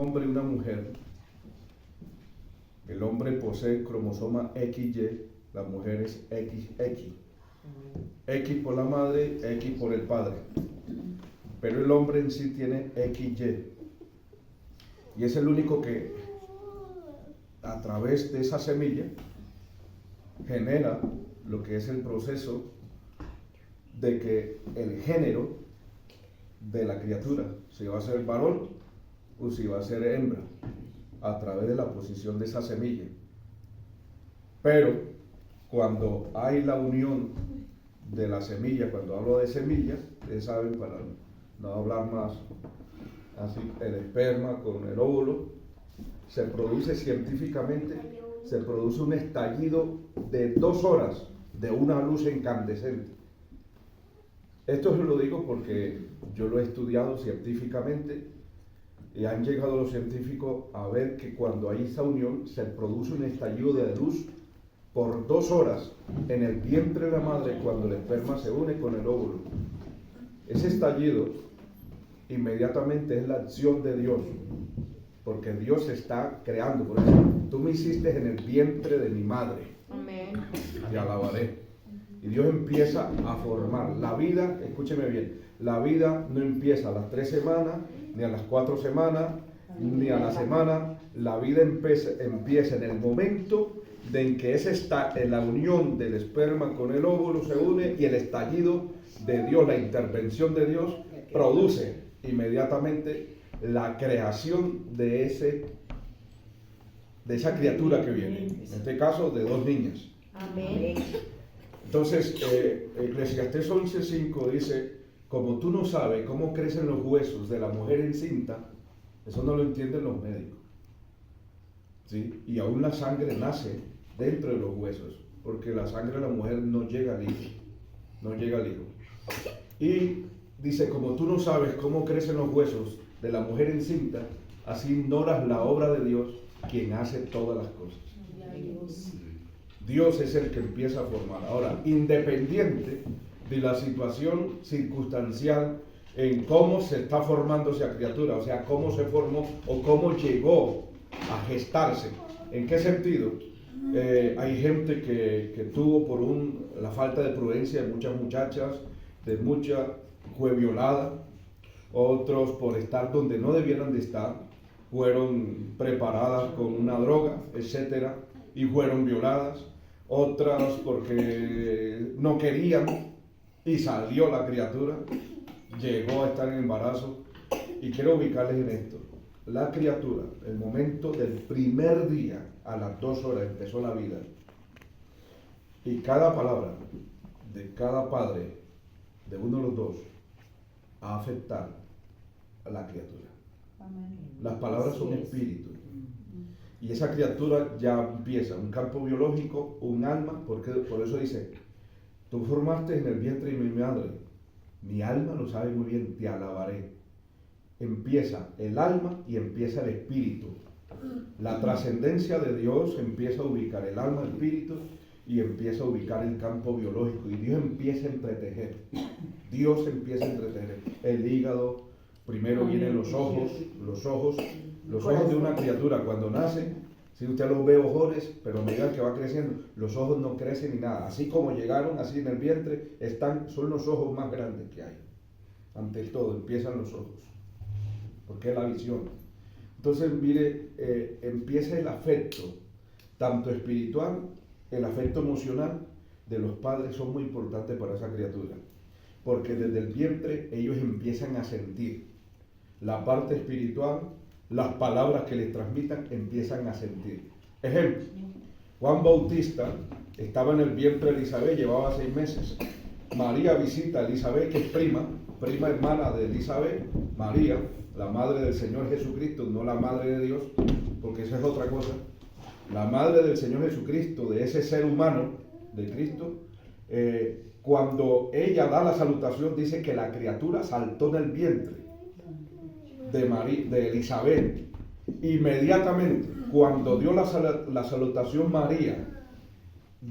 hombre y una mujer, el hombre posee cromosoma XY, la mujer es XX. X por la madre, X por el padre. Pero el hombre en sí tiene XY. Y es el único que a través de esa semilla genera lo que es el proceso de que el género de la criatura, si va a ser varón o si va a ser hembra, a través de la posición de esa semilla. Pero cuando hay la unión de la semilla, cuando hablo de semilla, ustedes saben, para no hablar más así, el esperma con el óvulo, se produce científicamente, se produce un estallido de 2 horas de una luz incandescente. Esto se lo digo porque yo lo he estudiado científicamente y han llegado los científicos a ver que cuando hay esa unión se produce un estallido de luz por 2 horas en el vientre de la madre cuando el esperma se une con el óvulo. Ese estallido inmediatamente es la acción de Dios, porque Dios está creando. Por eso, tú me hiciste en el vientre de mi madre. Amén. Te alabaré. Y Dios empieza a formar. La vida, escúcheme bien, la vida no empieza a las 3 semanas, ni a las 4 semanas, ni a la semana. La vida empieza en el momento en que en la unión del esperma con el óvulo se une y el estallido de Dios, la intervención de Dios, produce inmediatamente la creación de esa criatura que viene. En este caso, de 2 niñas. Amén. Entonces, Eclesiastés 11:5 dice, como tú no sabes cómo crecen los huesos de la mujer encinta, eso no lo entienden los médicos. ¿Sí? Y aún la sangre nace dentro de los huesos, porque la sangre de la mujer no llega al hijo. No llega al hijo. Y dice, como tú no sabes cómo crecen los huesos de la mujer encinta, así ignoras la obra de Dios, quien hace todas las cosas. Dios es el que empieza a formar. Ahora, independiente de la situación circunstancial en cómo se está formando esa criatura, o sea, cómo se formó o cómo llegó a gestarse. ¿En qué sentido? Hay gente que tuvo por la falta de prudencia de muchas muchachas, fue violada, otros por estar donde no debieran de estar, fueron preparadas con una droga, etcétera, y fueron violadas, otras porque no querían y salió la criatura, llegó a estar en embarazo. Y quiero ubicarles en esto. La criatura, el momento del primer día, a las 2 horas empezó la vida, y cada palabra de cada padre, de uno de los dos, a afectar a la criatura. Amén. Las palabras son espíritus. Y esa criatura ya empieza un campo biológico, un alma, porque por eso dice, tú formaste en el vientre de mi madre, mi alma lo sabe muy bien, te alabaré. Empieza el alma y empieza el espíritu. La trascendencia de Dios empieza a ubicar el alma, el espíritu, y empieza a ubicar el campo biológico. Y Dios empieza a entretejer. Dios empieza a entretejer. El hígado, primero vienen los ojos de una criatura cuando nace. Si usted los ve ojones, pero a medida que va creciendo, los ojos no crecen ni nada. Así como llegaron, así en el vientre, son los ojos más grandes que hay. Ante todo, empiezan los ojos, porque es la visión. Entonces, mire, empieza el afecto, tanto espiritual, el afecto emocional de los padres son muy importantes para esa criatura, porque desde el vientre ellos empiezan a sentir la parte espiritual, las palabras que les transmitan empiezan a sentir. Ejemplo, Juan Bautista estaba en el vientre de Elizabeth, llevaba 6 meses. María visita a Elizabeth, que es prima hermana de Elizabeth, María, la madre del Señor Jesucristo, no la madre de Dios, porque eso es otra cosa. La madre del Señor Jesucristo, de ese ser humano, de Cristo, cuando ella da la salutación, dice que la criatura saltó en el vientre de Elizabeth. Inmediatamente, cuando dio la salutación María,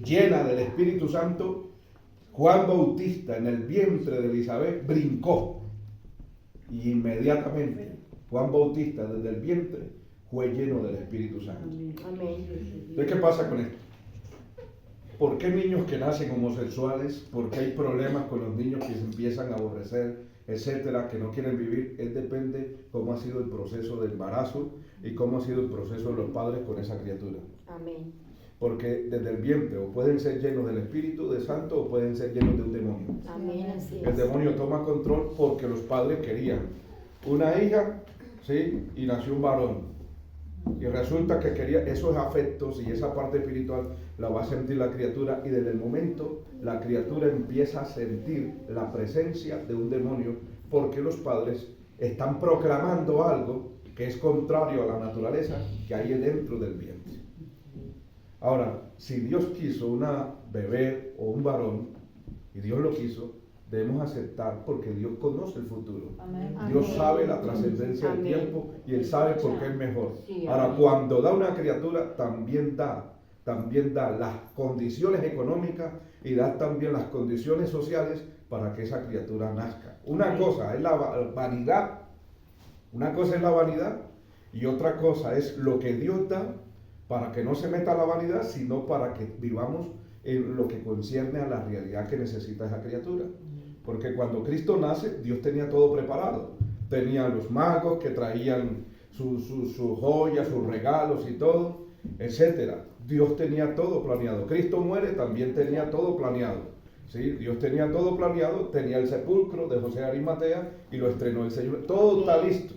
llena del Espíritu Santo, Juan Bautista en el vientre de Elizabeth brincó. Y inmediatamente Juan Bautista desde el vientre fue lleno del Espíritu Santo. Amén. Entonces, ¿qué pasa con esto? ¿Por qué niños que nacen homosexuales? ¿Por qué hay problemas con los niños que se empiezan a aborrecer, etcétera, que no quieren vivir? Depende cómo ha sido el proceso de embarazo y cómo ha sido el proceso de los padres con esa criatura. Amén. Porque desde el vientre o pueden ser llenos del Espíritu de Santo o pueden ser llenos de un demonio. Amén, así El es. demonio toma control porque los padres querían una hija, ¿sí? Y nació un varón. Y resulta que quería esos afectos y esa parte espiritual la va a sentir la criatura, y desde el momento la criatura empieza a sentir la presencia de un demonio porque los padres están proclamando algo que es contrario a la naturaleza que hay dentro del vientre. Ahora, si Dios quiso una bebé o un varón, y Dios lo quiso, debemos aceptar porque Dios conoce el futuro. Amén. Dios Amén. sabe la trascendencia del Amén. tiempo y Él sabe por qué es mejor. Sí, Ahora, amén. cuando da una criatura, también da las condiciones económicas y da también las condiciones sociales para que esa criatura nazca. Una cosa es la vanidad, una cosa es la vanidad y otra cosa es lo que Dios da para que no se meta la vanidad, sino para que vivamos en lo que concierne a la realidad que necesita esa criatura. Porque cuando Cristo nace, Dios tenía todo preparado. Tenía los magos que traían sus joyas, sus regalos y todo, etcétera. Dios tenía todo planeado. Cristo muere, también tenía todo planeado. ¿Sí? Dios tenía todo planeado, tenía el sepulcro de José de Arimatea y lo estrenó el Señor. Todo está listo.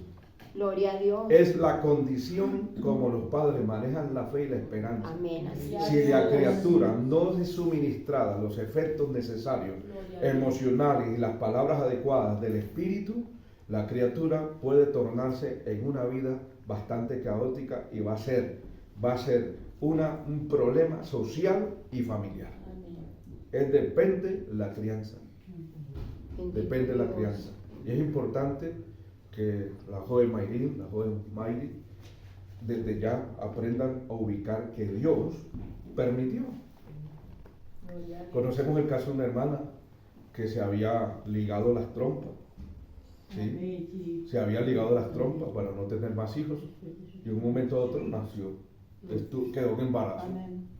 Gloria a Dios. Es la condición como los padres manejan la fe y la esperanza. Amén, así Si es. la criatura no es suministrada los efectos necesarios, emocionales y las palabras adecuadas del espíritu, la criatura puede tornarse en una vida bastante caótica y va a ser un problema social y familiar. Depende la crianza. Bendito Depende de la Dios. crianza. Y es importante que la joven Mayri, desde ya aprendan a ubicar que Dios permitió. Conocemos el caso de una hermana que se había ligado las trompas. ¿Sí? Se había ligado las trompas para no tener más hijos y en un momento a otro nació. Quedó en embarazo.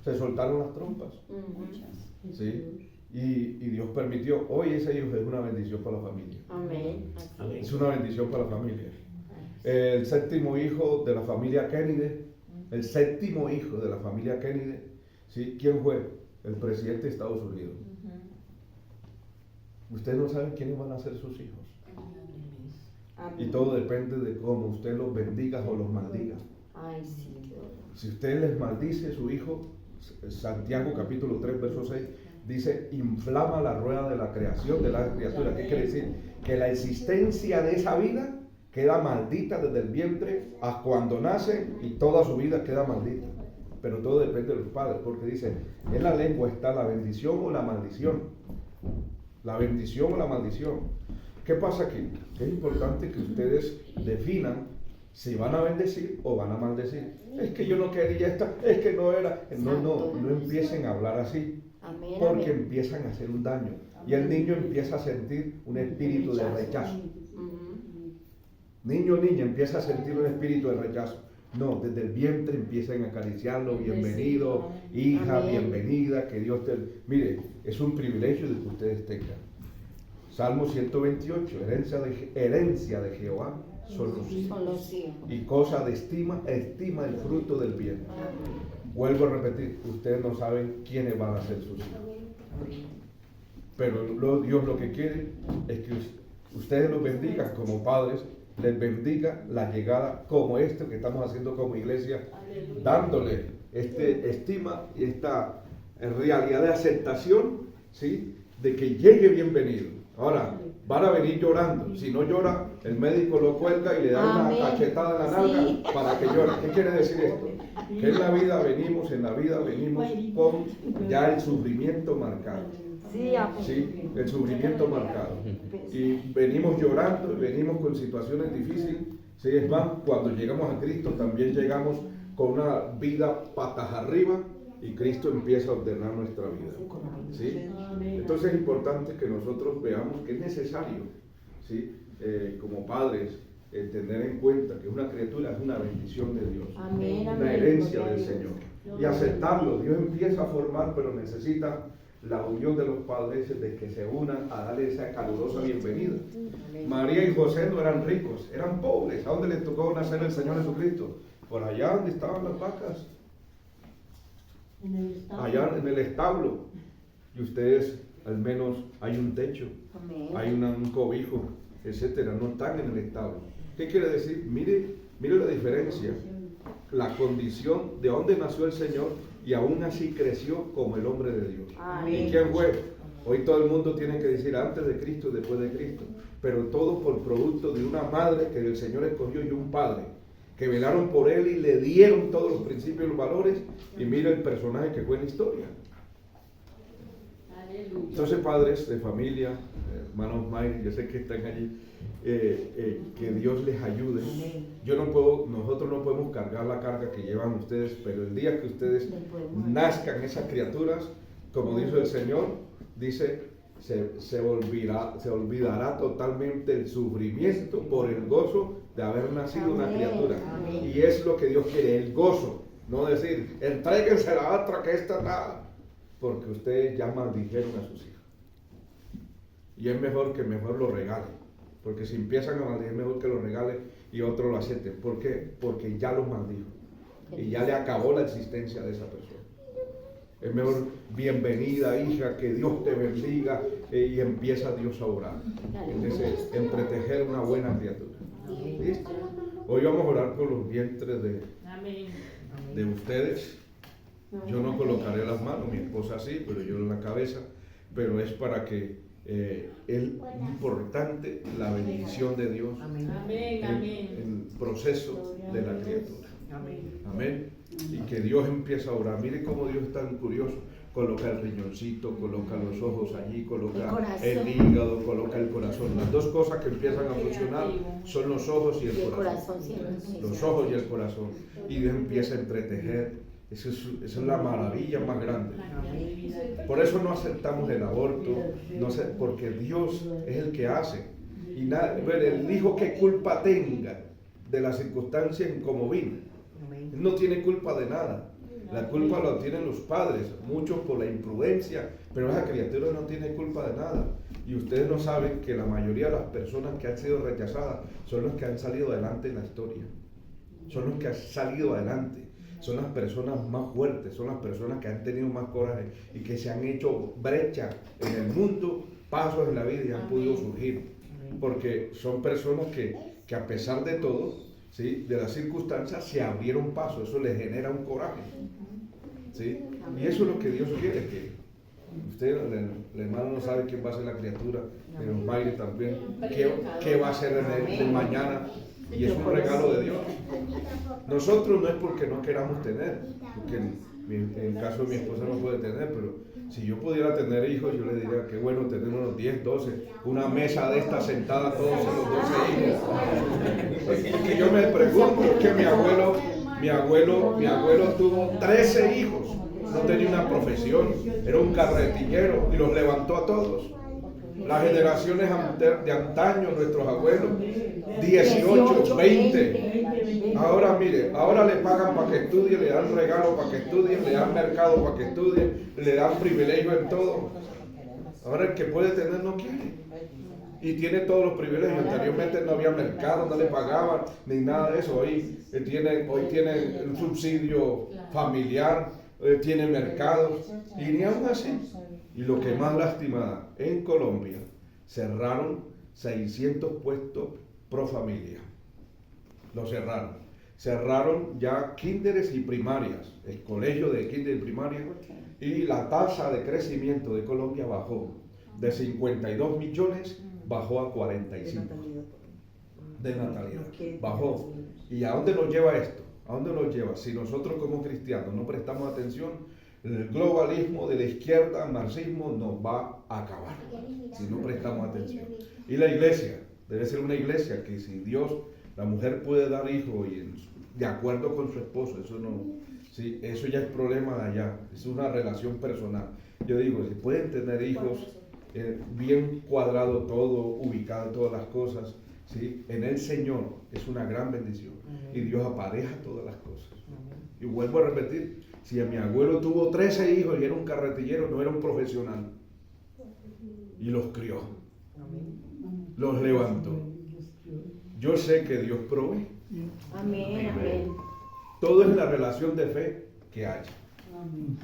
Se soltaron las trompas. Ujú. ¿Sí? Y Dios permitió. Hoy ese hijo es una bendición para la familia. Amén. Así Es una bendición para la familia. El séptimo hijo de la familia Kennedy, ¿sí? ¿Quién fue? El presidente de Estados Unidos. Ustedes no saben quiénes van a ser sus hijos. Y Amén. todo depende de cómo usted los bendiga o los maldiga. Ay, sí. Si usted les maldice, su hijo, Santiago capítulo 3, verso 6, dice, inflama la rueda de la creación de la criatura. ¿Qué quiere decir? Que la existencia de esa vida queda maldita desde el vientre a cuando nace y toda su vida queda maldita. Pero todo depende de los padres, porque dice, en la lengua está la bendición o la maldición. La bendición o la maldición. ¿Qué pasa aquí? Que es importante que ustedes definan si van a bendecir o van a maldecir. Es que yo no quería esta, es que no era. No empiecen a hablar así. Amén. Porque Amén. empiezan a hacer un daño. Y el niño empieza a sentir un espíritu de rechazo. Ujú. Niño o niña empieza a sentir un espíritu de rechazo. No, desde el vientre empiecen a acariciarlo. Bienvenido, hija, Amén. bienvenida, que Dios te... Mire, es un privilegio de que ustedes tengan. Salmo 128, herencia de Jehová son los hijos. Son los hijos. Y cosa de estima el fruto del bien. Vuelvo a repetir, ustedes no saben quiénes van a ser sus hijos. Pero Dios lo que quiere es que ustedes los bendigan como padres, les bendiga la llegada como esto que estamos haciendo como iglesia, dándole estima y esta realidad de aceptación, ¿sí? De que llegue bienvenido. Ahora, van a venir llorando. Si no llora, el médico lo cuelga y le da Amén. una cachetada en la nalga Sí. para que llore. ¿Qué quiere decir esto? Que en la vida venimos con ya el sufrimiento marcado. Sí, amén. ¿Sí? El sufrimiento marcado. Y venimos llorando, y venimos con situaciones difíciles. ¿Sí? Es más, cuando llegamos a Cristo también llegamos con una vida patas arriba y Cristo empieza a ordenar nuestra vida. ¿Sí? Entonces es importante que nosotros veamos que es necesario, ¿sí? Como padres, tener en cuenta que una criatura es una bendición de Dios, Amén, una amén. herencia Gloria a del Dios. Señor. Y aceptarlo. Dios empieza a formar, pero necesita la unión de los padres de que se unan a darle esa calurosa bienvenida. Amén. María y José no eran ricos, eran pobres. ¿A dónde les tocó nacer el Señor Jesucristo? Por allá donde estaban las vacas, allá en el establo. Y ustedes, al menos, hay un techo, Amén. hay un cobijo, etcétera. No están en el establo. ¿Qué quiere decir? Mire la diferencia, la condición de dónde nació el Señor y aún así creció como el hombre de Dios. Amén. ¿Y quién fue? Hoy todo el mundo tiene que decir antes de Cristo y después de Cristo, pero todo por producto de una madre que el Señor escogió y un padre que velaron por él y le dieron todos los principios y los valores. Y mira el personaje que fue en la historia. Entonces, padres de familia, hermanos Mayri, yo sé que están allí, que Dios les ayude. Nosotros no podemos cargar la carga que llevan ustedes, pero el día que ustedes nazcan esas criaturas, como dice el Señor, dice, se olvidará totalmente el sufrimiento por el gozo de haber nacido una criatura. Y es lo que Dios quiere, el gozo, no decir, entréguense a la otra que esta nada. Porque ustedes ya maldijeron a sus hijos. Y es mejor que mejor lo regalen. Porque si empiezan a maldijar, es mejor que lo regalen y otro lo acepten. ¿Por qué? Porque ya los maldijo. Y ya le acabó la existencia de esa persona. Es mejor, bienvenida hija, que Dios te bendiga, y empieza Dios a orar. En entretejer una buena criatura. ¿Listo? Hoy vamos a orar por los vientres de ustedes. Yo no colocaré las manos, mi esposa sí, pero yo en la cabeza, pero es para que es importante la bendición de Dios en el proceso de la criatura. Amén. Y que Dios empiece a orar. Mire cómo Dios es tan curioso. Coloca el riñoncito, coloca los ojos allí, coloca el hígado, coloca el corazón. Las dos cosas que empiezan a funcionar son los ojos y el corazón. Los ojos y el corazón. Y Dios empieza a entretejer. Esa es la maravilla más grande. Por eso no aceptamos el aborto, porque Dios es el que hace. Y el hijo que culpa tenga de la circunstancia en cómo vino. Él no tiene culpa de nada. La culpa la tienen los padres, muchos por la imprudencia, pero esa criatura no tiene culpa de nada. Y ustedes no saben que la mayoría de las personas que han sido rechazadas son los que han salido adelante en la historia. Son los que han salido adelante. Son las personas más fuertes, son las personas que han tenido más coraje y que se han hecho brecha en el mundo, pasos en la vida y han podido surgir. Porque son personas que a pesar de todo, ¿sí?, de las circunstancias, se abrieron paso. Eso les genera un coraje. ¿Sí? Y eso es lo que Dios quiere, que usted, el hermano no sabe quién va a ser la criatura, pero Mayre también, qué va a ser el mañana. Y es un regalo de Dios. Nosotros no es porque no queramos tener, porque en el caso de mi esposa no puede tener, pero si yo pudiera tener hijos, yo le diría que bueno tener unos 10, 12, una mesa de esta sentada todos los 12 hijos. Porque yo me pregunto, es que mi abuelo tuvo 13 hijos, no tenía una profesión, era un carretillero y los levantó a todos. Las generaciones de antaño, nuestros abuelos, 18, 20. Ahora mire, ahora le pagan para que estudie, le dan regalo para que estudie, le dan mercado para que estudie, le dan privilegio en todo. Ahora el que puede tener no quiere. Y tiene todos los privilegios. Anteriormente no había mercado, no le pagaban ni nada de eso. Hoy tiene un subsidio familiar, tiene mercado. Y ni aún así. Y lo que más lástima, en Colombia cerraron 600 puestos pro familia. Lo cerraron. Cerraron ya kinderes y primarias, el colegio de kinder y primaria, y la tasa de crecimiento de Colombia bajó. De 52 millones bajó a 45 de natalidad. Bajó. ¿Y a dónde nos lleva esto? ¿A dónde nos lleva? Si nosotros como cristianos no prestamos atención, el globalismo de la izquierda, el marxismo, nos va a acabar si no prestamos atención. Y la iglesia debe ser una iglesia que si Dios, la mujer puede dar hijos de acuerdo con su esposo, eso no, sí, eso ya es problema de allá, es una relación personal. Yo digo, si pueden tener hijos, bien cuadrado todo, ubicado todas las cosas, ¿sí? En el Señor es una gran bendición. Y Dios apareja todas las cosas. Y vuelvo a repetir, si a mi abuelo tuvo 13 hijos y era un carretillero, no era un profesional. Y los crió. Los levantó. Yo sé que Dios provee. Amén, amén. Todo es la relación de fe que haya. Amén.